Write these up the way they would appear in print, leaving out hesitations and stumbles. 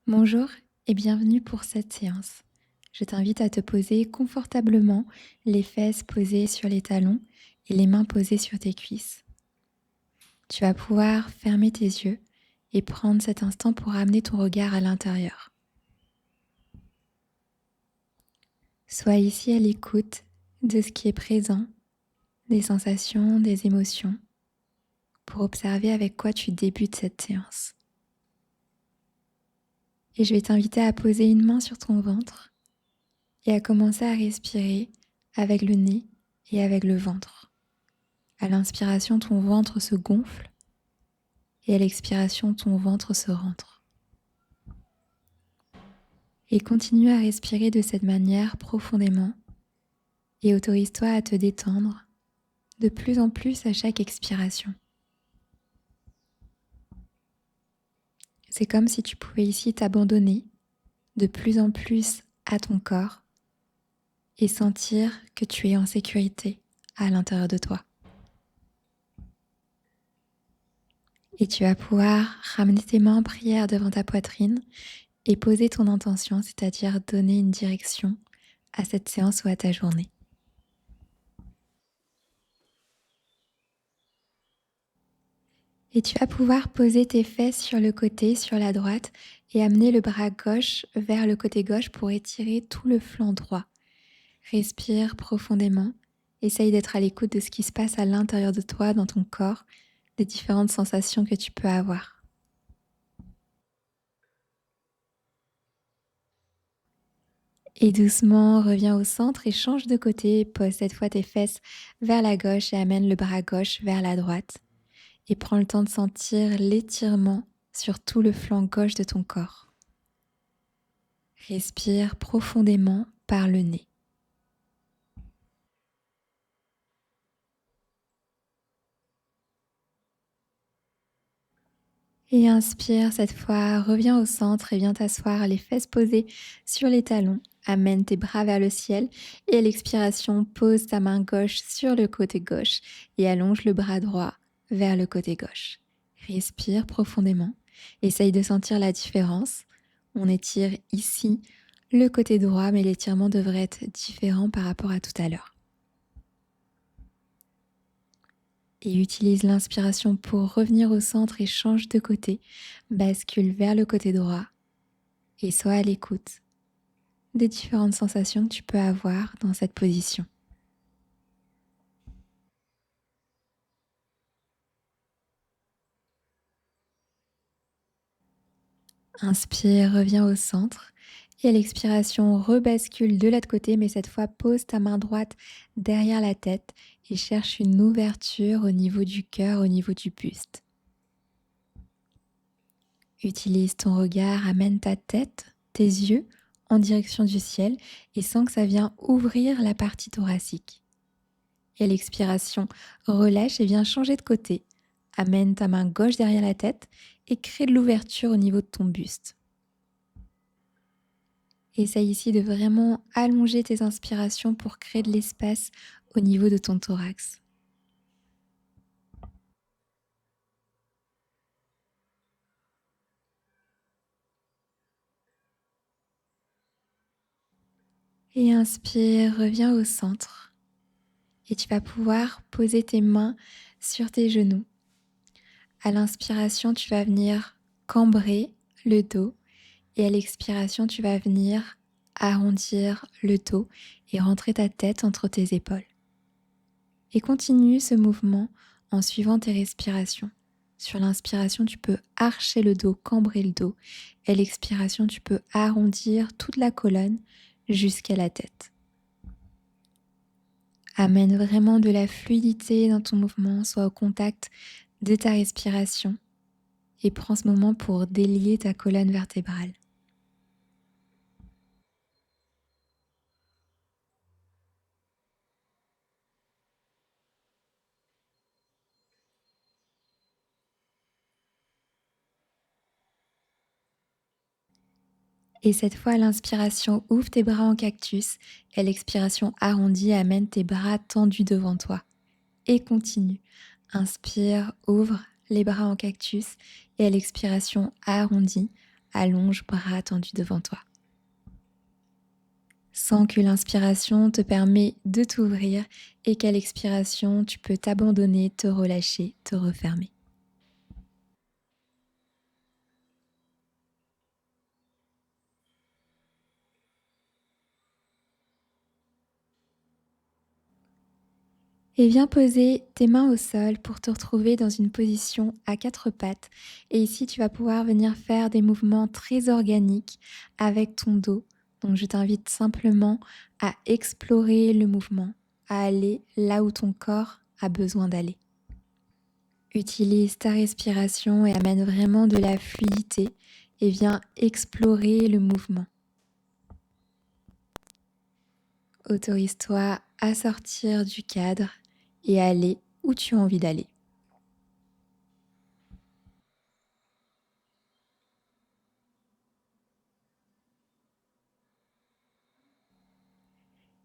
Bonjour et bienvenue pour cette séance. Je t'invite à te poser confortablement, les fesses posées sur les talons et les mains posées sur tes cuisses. Tu vas pouvoir fermer tes yeux et prendre cet instant pour amener ton regard à l'intérieur. Sois ici à l'écoute de ce qui est présent, des sensations, des émotions, pour observer avec quoi tu débutes cette séance. Et je vais t'inviter à poser une main sur ton ventre et à commencer à respirer avec le nez et avec le ventre. À l'inspiration, ton ventre se gonfle et à l'expiration, ton ventre se rentre. Et continue à respirer de cette manière profondément et autorise-toi à te détendre de plus en plus à chaque expiration. C'est comme si tu pouvais ici t'abandonner de plus en plus à ton corps et sentir que tu es en sécurité à l'intérieur de toi. Et tu vas pouvoir ramener tes mains en prière devant ta poitrine et poser ton intention, c'est-à-dire donner une direction à cette séance ou à ta journée. Et tu vas pouvoir poser tes fesses sur le côté, sur la droite, et amener le bras gauche vers le côté gauche pour étirer tout le flanc droit. Respire profondément. Essaye d'être à l'écoute de ce qui se passe à l'intérieur de toi, dans ton corps, des différentes sensations que tu peux avoir. Et doucement, reviens au centre et change de côté. Pose cette fois tes fesses vers la gauche et amène le bras gauche vers la droite. Et prends le temps de sentir l'étirement sur tout le flanc gauche de ton corps. Respire profondément par le nez. Et inspire cette fois, reviens au centre et viens t'asseoir les fesses posées sur les talons. Amène tes bras vers le ciel et à l'expiration, pose ta main gauche sur le côté gauche et allonge le bras droit vers le côté gauche. Respire profondément. Essaye de sentir la différence. On étire ici le côté droit, mais l'étirement devrait être différent par rapport à tout à l'heure. Et utilise l'inspiration pour revenir au centre et change de côté. Bascule vers le côté droit et sois à l'écoute des différentes sensations que tu peux avoir dans cette position. Inspire, reviens au centre et à l'expiration, rebascule de l'autre côté, mais cette fois pose ta main droite derrière la tête et cherche une ouverture au niveau du cœur, au niveau du buste. Utilise ton regard, amène ta tête, tes yeux en direction du ciel et sens que ça vient ouvrir la partie thoracique. Et à l'expiration, relâche et viens changer de côté. Amène ta main gauche derrière la tête et crée de l'ouverture au niveau de ton buste. Essaye ici de vraiment allonger tes inspirations pour créer de l'espace au niveau de ton thorax. Et inspire, reviens au centre. Et tu vas pouvoir poser tes mains sur tes genoux. À l'inspiration, tu vas venir cambrer le dos et à l'expiration, tu vas venir arrondir le dos et rentrer ta tête entre tes épaules. Et continue ce mouvement en suivant tes respirations. Sur l'inspiration, tu peux archer le dos, cambrer le dos. Et à l'expiration, tu peux arrondir toute la colonne jusqu'à la tête. Amène vraiment de la fluidité dans ton mouvement, sois au contact de ta respiration et prends ce moment pour délier ta colonne vertébrale. Et cette fois, à l'inspiration, ouvre tes bras en cactus et à l'expiration, arrondis et amène tes bras tendus devant toi. Et continue. Inspire, ouvre les bras en cactus et à l'expiration, arrondis. allonge bras tendus devant toi. Sens que l'inspiration te permet de t'ouvrir et qu'à l'expiration, tu peux t'abandonner, te relâcher, te refermer. Et viens poser tes mains au sol pour te retrouver dans une position à quatre pattes. Et ici, tu vas pouvoir venir faire des mouvements très organiques avec ton dos. Donc, je t'invite simplement à explorer le mouvement, à aller là où ton corps a besoin d'aller. Utilise ta respiration et amène vraiment de la fluidité et viens explorer le mouvement. Autorise-toi à sortir du cadre et à aller où tu as envie d'aller.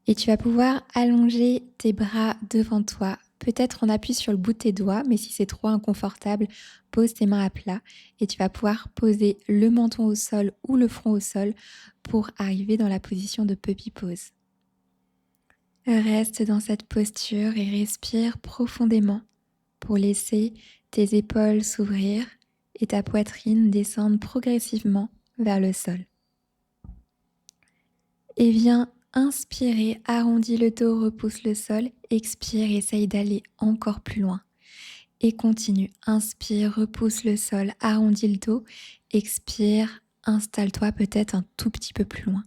Et tu vas pouvoir allonger tes bras devant toi. Peut-être on appuie sur le bout de tes doigts, mais si c'est trop inconfortable, pose tes mains à plat et tu vas pouvoir poser le menton au sol ou le front au sol pour arriver dans la position de puppy pose. Reste dans cette posture et respire profondément pour laisser tes épaules s'ouvrir et ta poitrine descendre progressivement vers le sol. Et viens inspirer, arrondis le dos, repousse le sol. Expire, essaye d'aller encore plus loin. Et continue. Inspire, repousse le sol, arrondis le dos. Expire, installe-toi peut-être un tout petit peu plus loin.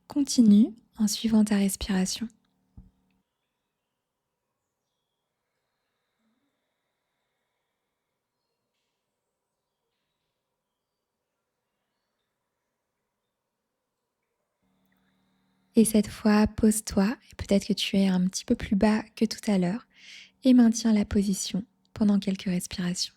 Continue en suivant ta respiration. Et cette fois, pose-toi. Et peut-être que tu es un petit peu plus bas que tout à l'heure. Et maintiens la position pendant quelques respirations.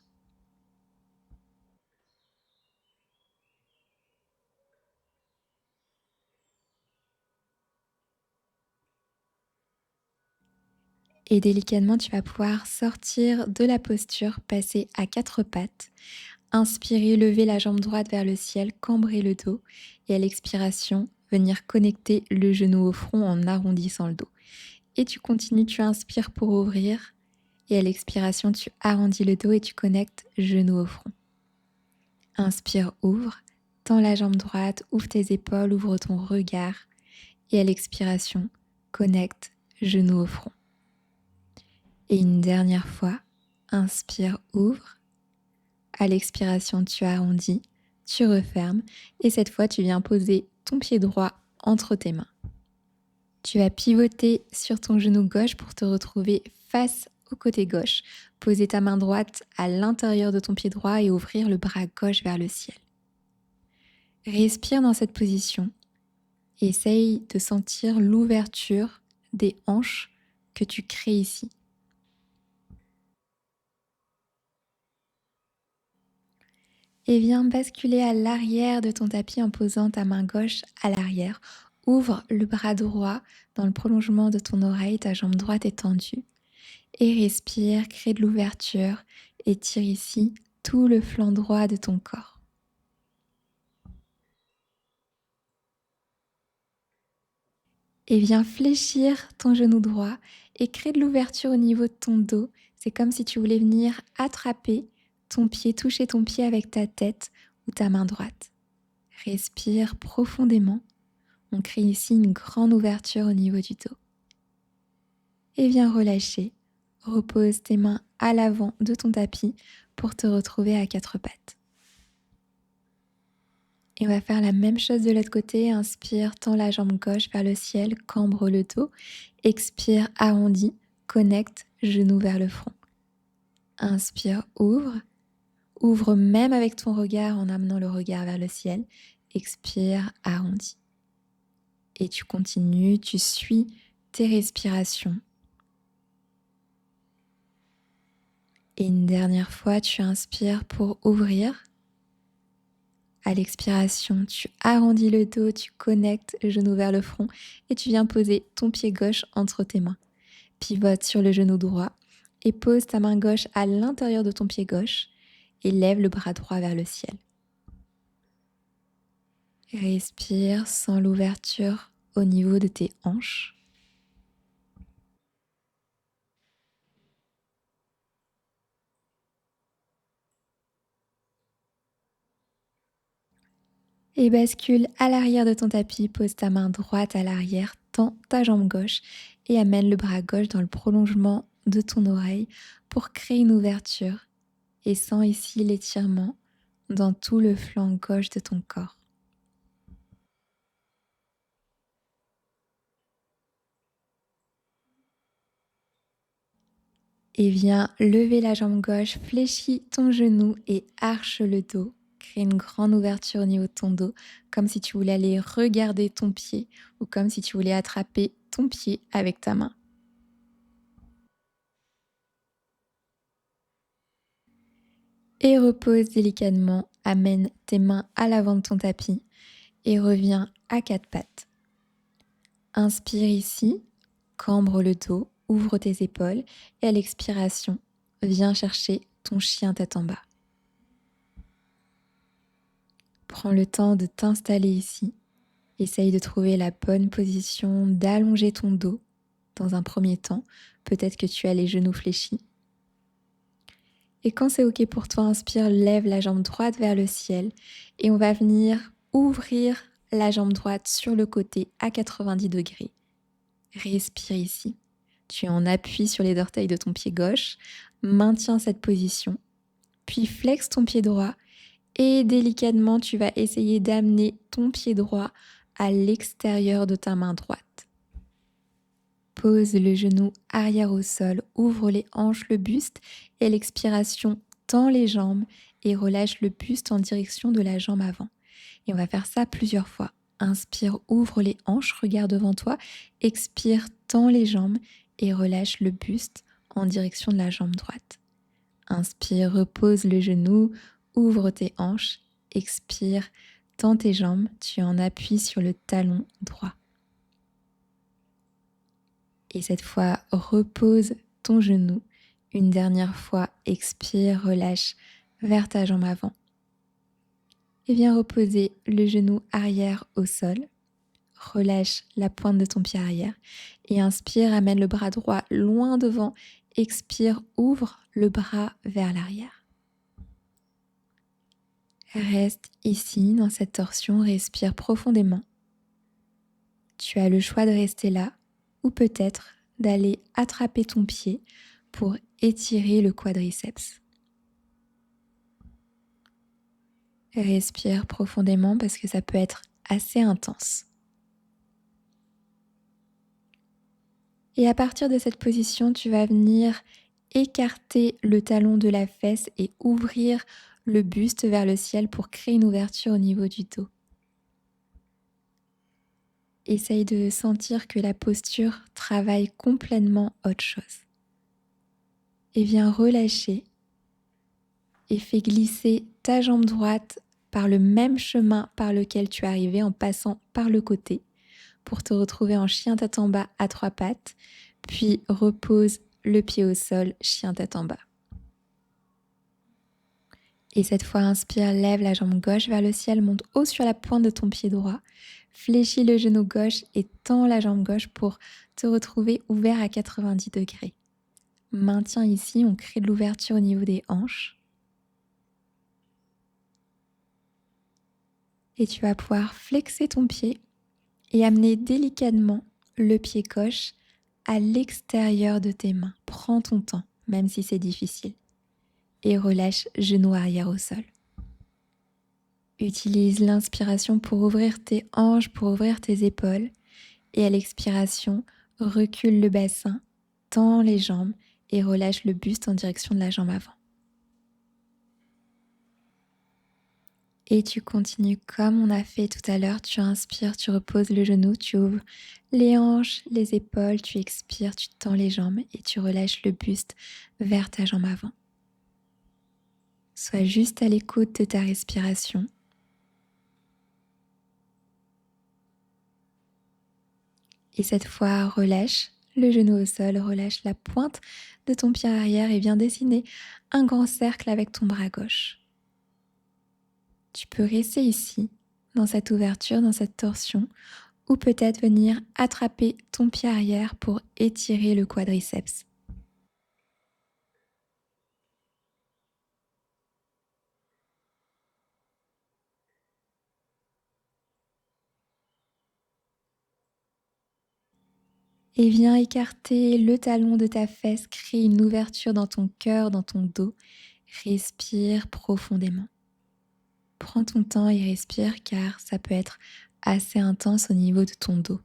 Et délicatement, tu vas pouvoir sortir de la posture, passer à quatre pattes. Inspirez, levez la jambe droite vers le ciel, cambrez le dos. Et à l'expiration, venir connecter le genou au front en arrondissant le dos. Et tu continues, tu inspires pour ouvrir. Et à l'expiration, tu arrondis le dos et tu connectes genou au front. Inspire, ouvre. Tends la jambe droite, ouvre tes épaules, ouvre ton regard. Et à l'expiration, connecte genou au front. Et une dernière fois, inspire, ouvre. À l'expiration, tu arrondis, tu refermes et cette fois, tu viens poser ton pied droit entre tes mains. Tu vas pivoter sur ton genou gauche pour te retrouver face au côté gauche. Poser ta main droite à l'intérieur de ton pied droit et ouvrir le bras gauche vers le ciel. Respire dans cette position. Essaye de sentir l'ouverture des hanches que tu crées ici. Et viens basculer à l'arrière de ton tapis en posant ta main gauche à l'arrière. Ouvre le bras droit dans le prolongement de ton oreille, ta jambe droite est tendue. Et respire, crée de l'ouverture, étire ici tout le flanc droit de ton corps. Et viens fléchir ton genou droit et crée de l'ouverture au niveau de ton dos. C'est comme si tu voulais venir attraper ton pied, toucher ton pied avec ta tête ou ta main droite. Respire profondément. On crée ici une grande ouverture au niveau du dos. Et viens relâcher. Repose tes mains à l'avant de ton tapis pour te retrouver à quatre pattes. Et on va faire la même chose de l'autre côté. Inspire, tends la jambe gauche vers le ciel, cambre le dos. Expire, arrondis, connecte, genou vers le front. Inspire, ouvre. Ouvre même avec ton regard en amenant le regard vers le ciel. Expire, arrondis. Et tu continues, tu suis tes respirations. Et une dernière fois, tu inspires pour ouvrir. À l'expiration, tu arrondis le dos, tu connectes le genou vers le front et tu viens poser ton pied gauche entre tes mains. Pivote sur le genou droit et pose ta main gauche à l'intérieur de ton pied gauche et lève le bras droit vers le ciel. Respire sans l'ouverture au niveau de tes hanches. Et bascule à l'arrière de ton tapis, pose ta main droite à l'arrière, tends ta jambe gauche et amène le bras gauche dans le prolongement de ton oreille pour créer une ouverture et sens ici l'étirement dans tout le flanc gauche de ton corps. Et viens lever la jambe gauche, fléchis ton genou et arche le dos. Crée une grande ouverture au niveau de ton dos, comme si tu voulais aller regarder ton pied ou comme si tu voulais attraper ton pied avec ta main. Et repose délicatement, amène tes mains à l'avant de ton tapis et reviens à quatre pattes. Inspire ici, cambre le dos, ouvre tes épaules et à l'expiration, viens chercher ton chien tête en bas. Prends le temps de t'installer ici. Essaye de trouver la bonne position, d'allonger ton dos dans un premier temps. Peut-être que tu as les genoux fléchis. Et quand c'est OK pour toi, inspire, lève la jambe droite vers le ciel et on va venir ouvrir la jambe droite sur le côté à 90 degrés. Respire ici. Tu es en appui sur les orteils de ton pied gauche. Maintiens cette position. Puis flexe ton pied droit et délicatement, tu vas essayer d'amener ton pied droit à l'extérieur de ta main droite. Pose le genou arrière au sol, ouvre les hanches, le buste et à l'expiration, tends les jambes et relâche le buste en direction de la jambe avant. Et on va faire ça plusieurs fois. Inspire, ouvre les hanches, regarde devant toi. Expire, tends les jambes et relâche le buste en direction de la jambe droite. Inspire, repose le genou, ouvre tes hanches. Expire, tends tes jambes, tu en appuies sur le talon droit. Et cette fois, repose ton genou. Une dernière fois, expire, relâche vers ta jambe avant. Et viens reposer le genou arrière au sol. Relâche la pointe de ton pied arrière. Et inspire, amène le bras droit loin devant. Expire, ouvre le bras vers l'arrière. Reste ici dans cette torsion, respire profondément. Tu as le choix de rester là ou peut-être d'aller attraper ton pied pour étirer le quadriceps. Respire profondément parce que ça peut être assez intense. Et à partir de cette position, tu vas venir écarter le talon de la fesse et ouvrir le buste vers le ciel pour créer une ouverture au niveau du dos. Essaye de sentir que la posture travaille complètement autre chose. Et viens relâcher et fais glisser ta jambe droite par le même chemin par lequel tu es arrivé en passant par le côté pour te retrouver en chien tête en bas à trois pattes, puis repose le pied au sol, chien tête en bas. Et cette fois, inspire, lève la jambe gauche vers le ciel, monte haut sur la pointe de ton pied droit, fléchis le genou gauche et tends la jambe gauche pour te retrouver ouvert à 90 degrés. Maintiens ici, on crée de l'ouverture au niveau des hanches. Et tu vas pouvoir flexer ton pied et amener délicatement le pied gauche à l'extérieur de tes mains. Prends ton temps, même si c'est difficile. Et relâche genou arrière au sol. Utilise l'inspiration pour ouvrir tes hanches, pour ouvrir tes épaules. Et à l'expiration, recule le bassin, tends les jambes et relâche le buste en direction de la jambe avant. Et tu continues comme on a fait tout à l'heure. Tu inspires, tu reposes le genou, tu ouvres les hanches, les épaules, tu expires, tu tends les jambes et tu relâches le buste vers ta jambe avant. Sois juste à l'écoute de ta respiration. Et cette fois, relâche le genou au sol, relâche la pointe de ton pied arrière et viens dessiner un grand cercle avec ton bras gauche. Tu peux rester ici, dans cette ouverture, dans cette torsion, ou peut-être venir attraper ton pied arrière pour étirer le quadriceps. Et viens écarter le talon de ta fesse, crée une ouverture dans ton cœur, dans ton dos. Respire profondément. Prends ton temps et respire car ça peut être assez intense au niveau de ton dos.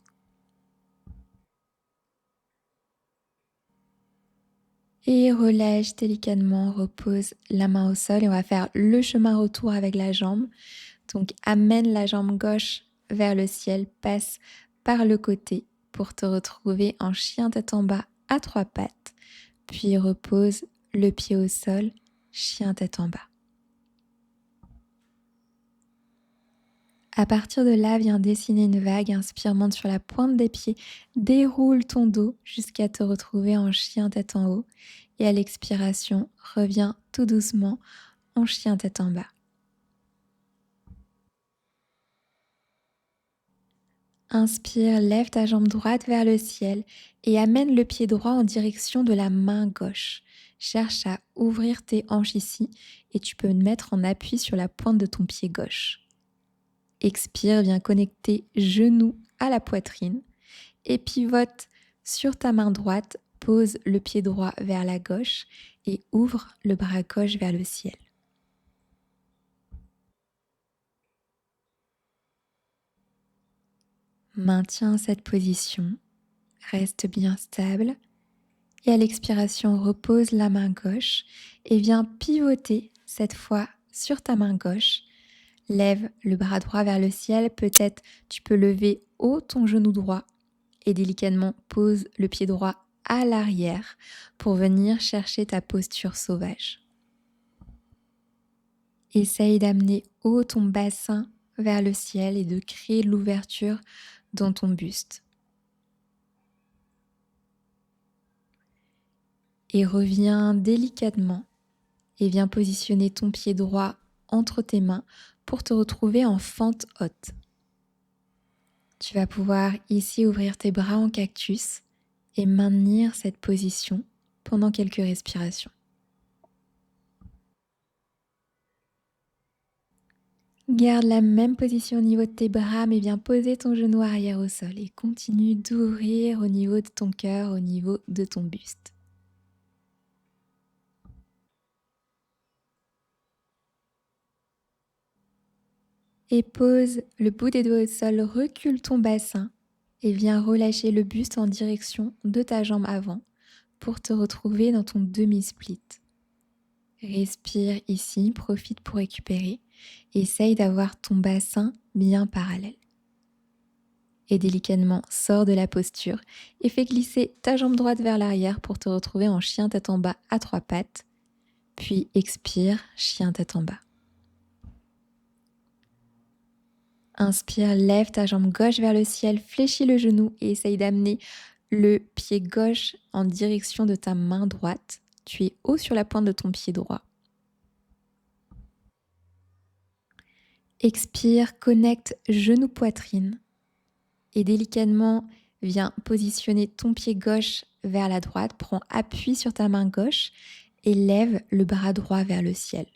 Et relâche délicatement, repose la main au sol et on va faire le chemin retour avec la jambe. Donc amène la jambe gauche vers le ciel, passe par le côté pour te retrouver en chien tête en bas à trois pattes. Puis repose le pied au sol, chien tête en bas. À partir de là, viens dessiner une vague, inspire, monte sur la pointe des pieds, déroule ton dos jusqu'à te retrouver en chien tête en haut. Et à l'expiration, reviens tout doucement en chien tête en bas. Inspire, lève ta jambe droite vers le ciel et amène le pied droit en direction de la main gauche. Cherche à ouvrir tes hanches ici et tu peux te mettre en appui sur la pointe de ton pied gauche. Expire, viens connecter genou à la poitrine et pivote sur ta main droite, pose le pied droit vers la gauche et ouvre le bras gauche vers le ciel. Maintiens cette position, reste bien stable et à l'expiration, repose la main gauche et viens pivoter cette fois sur ta main gauche. Lève le bras droit vers le ciel, peut-être tu peux lever haut ton genou droit et délicatement pose le pied droit à l'arrière pour venir chercher ta posture sauvage. Essaye d'amener haut ton bassin vers le ciel et de créer l'ouverture dans ton buste. Et reviens délicatement et viens positionner ton pied droit entre tes mains pour te retrouver en fente haute. Tu vas pouvoir ici ouvrir tes bras en cactus et maintenir cette position pendant quelques respirations. Garde la même position au niveau de tes bras, mais viens poser ton genou arrière au sol et continue d'ouvrir au niveau de ton cœur, au niveau de ton buste. Et pose le bout des doigts au sol, recule ton bassin et viens relâcher le buste en direction de ta jambe avant pour te retrouver dans ton demi-split. Respire ici, profite pour récupérer. Essaye d'avoir ton bassin bien parallèle. Et délicatement, sors de la posture et fais glisser ta jambe droite vers l'arrière pour te retrouver en chien tête en bas à trois pattes. Puis expire, chien tête en bas. Inspire, lève ta jambe gauche vers le ciel, fléchis le genou et essaye d'amener le pied gauche en direction de ta main droite. Tu es haut sur la pointe de ton pied droit. Expire, connecte genou-poitrine et délicatement viens positionner ton pied gauche vers la droite. Prends appui sur ta main gauche et lève le bras droit vers le ciel.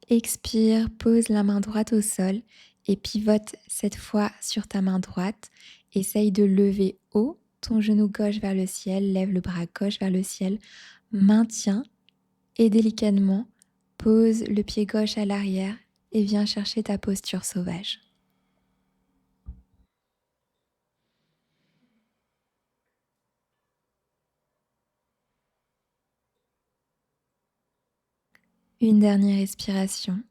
Expire, pose la main droite au sol et pivote cette fois sur ta main droite. Essaye de lever haut ton genou gauche vers le ciel, lève le bras gauche vers le ciel, maintiens et délicatement pose le pied gauche à l'arrière et viens chercher ta posture sauvage. Une dernière respiration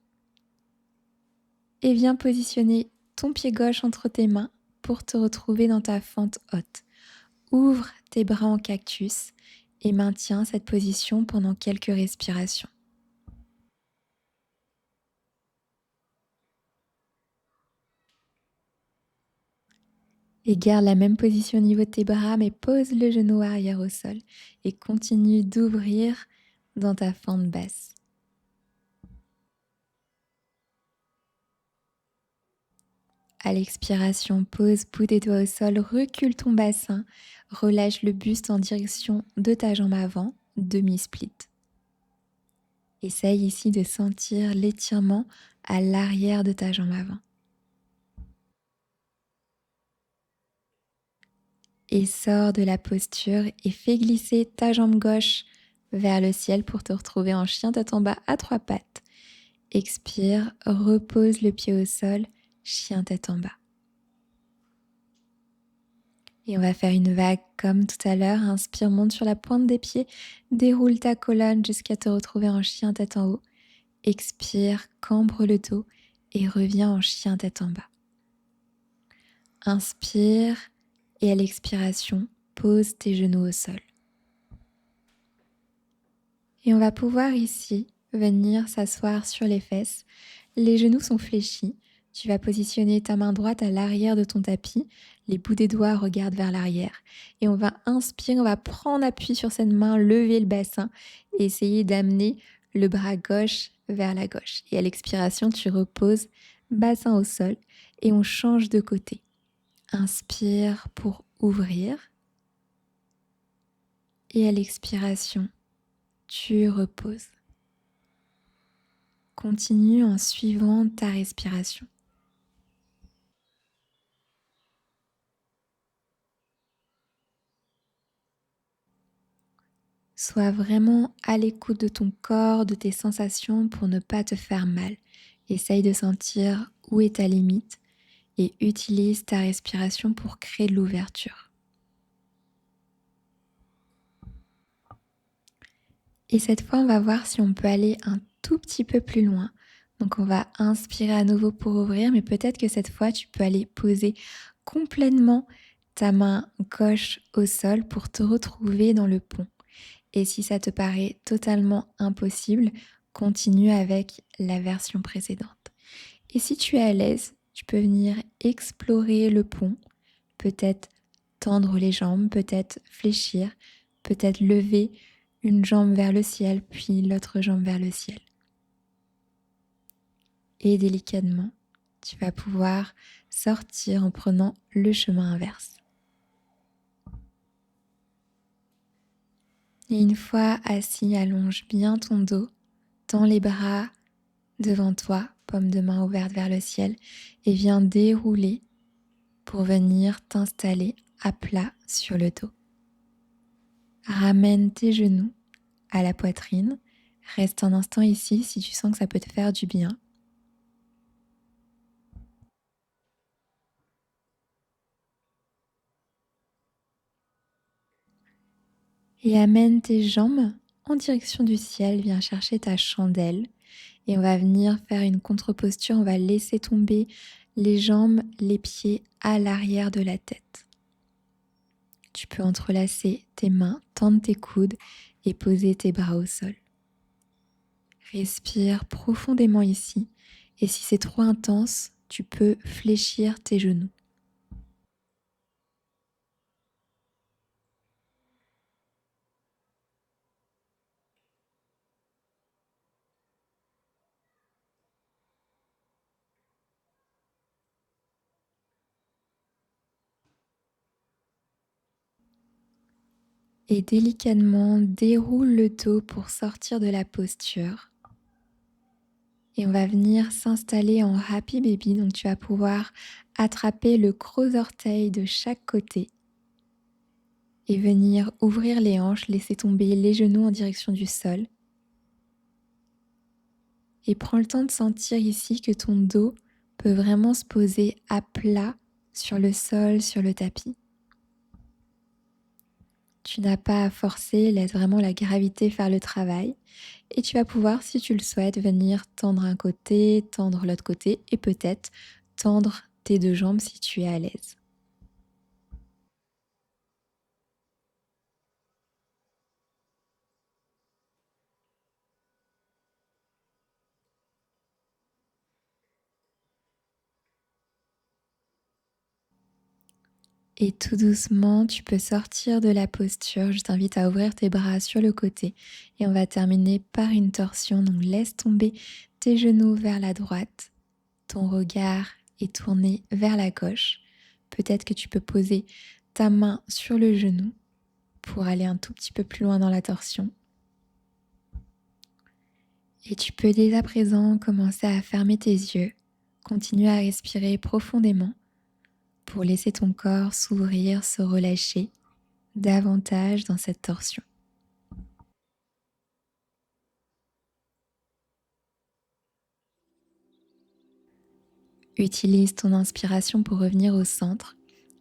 et viens positionner ton pied gauche entre tes mains pour te retrouver dans ta fente haute. Ouvre tes bras en cactus et maintiens cette position pendant quelques respirations. Et garde la même position au niveau de tes bras, mais pose le genou arrière au sol et continue d'ouvrir dans ta fente basse. À l'expiration, pose bout des doigts au sol, recule ton bassin, relâche le buste en direction de ta jambe avant, demi-split. Essaye ici de sentir l'étirement à l'arrière de ta jambe avant. Et sors de la posture et fais glisser ta jambe gauche vers le ciel pour te retrouver en chien tête en bas à trois pattes. Expire, repose le pied au sol, chien tête en bas. Et on va faire une vague comme tout à l'heure. Inspire, monte sur la pointe des pieds, déroule ta colonne jusqu'à te retrouver en chien tête en haut. Expire, cambre le dos et reviens en chien tête en bas. Inspire et à l'expiration, pose tes genoux au sol. Et on va pouvoir ici venir s'asseoir sur les fesses. Les genoux sont fléchis. Tu vas positionner ta main droite à l'arrière de ton tapis. Les bouts des doigts regardent vers l'arrière. Et on va inspirer, on va prendre appui sur cette main, lever le bassin et essayer d'amener le bras gauche vers la gauche. Et à l'expiration, tu reposes bassin au sol et on change de côté. Inspire pour ouvrir. Et à l'expiration, tu reposes. Continue en suivant ta respiration. Sois vraiment à l'écoute de ton corps, de tes sensations pour ne pas te faire mal. Essaye de sentir où est ta limite et utilise ta respiration pour créer de l'ouverture. Et cette fois, on va voir si on peut aller un tout petit peu plus loin. Donc on va inspirer à nouveau pour ouvrir, mais peut-être que cette fois, tu peux aller poser complètement ta main gauche au sol pour te retrouver dans le pont. Et si ça te paraît totalement impossible, continue avec la version précédente. Et si tu es à l'aise, tu peux venir explorer le pont, peut-être tendre les jambes, peut-être fléchir, peut-être lever une jambe vers le ciel, puis l'autre jambe vers le ciel. Et délicatement, tu vas pouvoir sortir en prenant le chemin inverse. Et une fois assis, allonge bien ton dos, tends les bras devant toi, paume de main ouverte vers le ciel, et viens dérouler pour venir t'installer à plat sur le dos. Ramène tes genoux à la poitrine. Reste un instant ici si tu sens que ça peut te faire du bien. Et amène tes jambes en direction du ciel. Viens chercher ta chandelle. Et on va venir faire une contre-posture. On va laisser tomber les jambes, les pieds à l'arrière de la tête. Tu peux entrelacer tes mains, tendre tes coudes et poser tes bras au sol. Respire profondément ici. Et si c'est trop intense, tu peux fléchir tes genoux. Et délicatement déroule le dos pour sortir de la posture. Et on va venir s'installer en Happy Baby. Donc tu vas pouvoir attraper le gros orteil de chaque côté et venir ouvrir les hanches, laisser tomber les genoux en direction du sol. Et prends le temps de sentir ici que ton dos peut vraiment se poser à plat sur le sol, sur le tapis. Tu n'as pas à forcer, laisse vraiment la gravité faire le travail. Et tu vas pouvoir, si tu le souhaites, venir tendre un côté, tendre l'autre côté et peut-être tendre tes deux jambes si tu es à l'aise. Et tout doucement, tu peux sortir de la posture. Je t'invite à ouvrir tes bras sur le côté et on va terminer par une torsion. Donc laisse tomber tes genoux vers la droite. Ton regard est tourné vers la gauche. Peut-être que tu peux poser ta main sur le genou pour aller un tout petit peu plus loin dans la torsion. Et tu peux dès à présent commencer à fermer tes yeux, continuer à respirer profondément pour laisser ton corps s'ouvrir, se relâcher davantage dans cette torsion. Utilise ton inspiration pour revenir au centre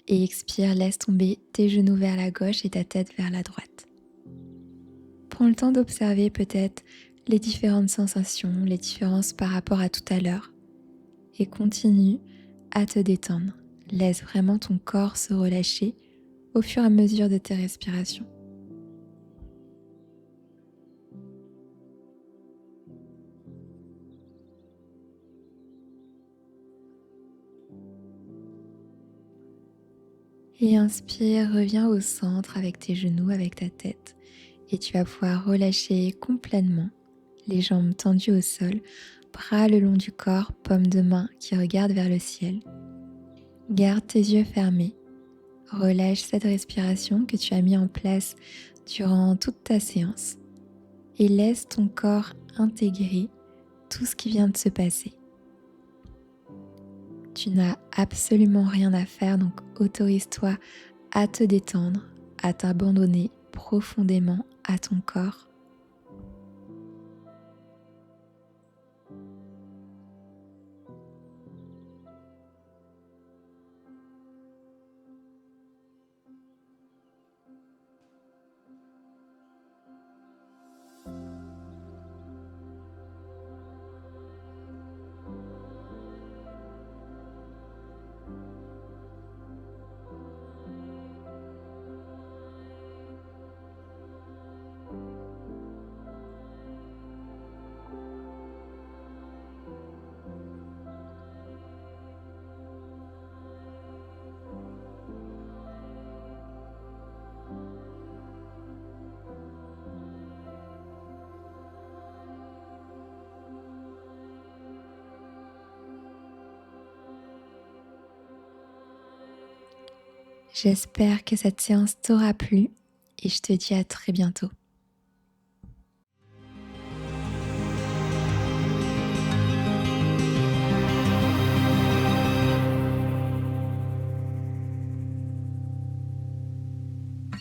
et expire, laisse tomber tes genoux vers la gauche et ta tête vers la droite. Prends le temps d'observer peut-être les différentes sensations, les différences par rapport à tout à l'heure et continue à te détendre. Laisse vraiment ton corps se relâcher au fur et à mesure de tes respirations. Et inspire, reviens au centre avec tes genoux, avec ta tête. Et tu vas pouvoir relâcher complètement les jambes tendues au sol, bras le long du corps, paume de main qui regarde vers le ciel. Garde tes yeux fermés. Relâche cette respiration que tu as mis en place durant toute ta séance. Et laisse ton corps intégrer tout ce qui vient de se passer. Tu n'as absolument rien à faire, donc autorise-toi à te détendre, à t'abandonner profondément à ton corps. J'espère que cette séance t'aura plu et je te dis à très bientôt.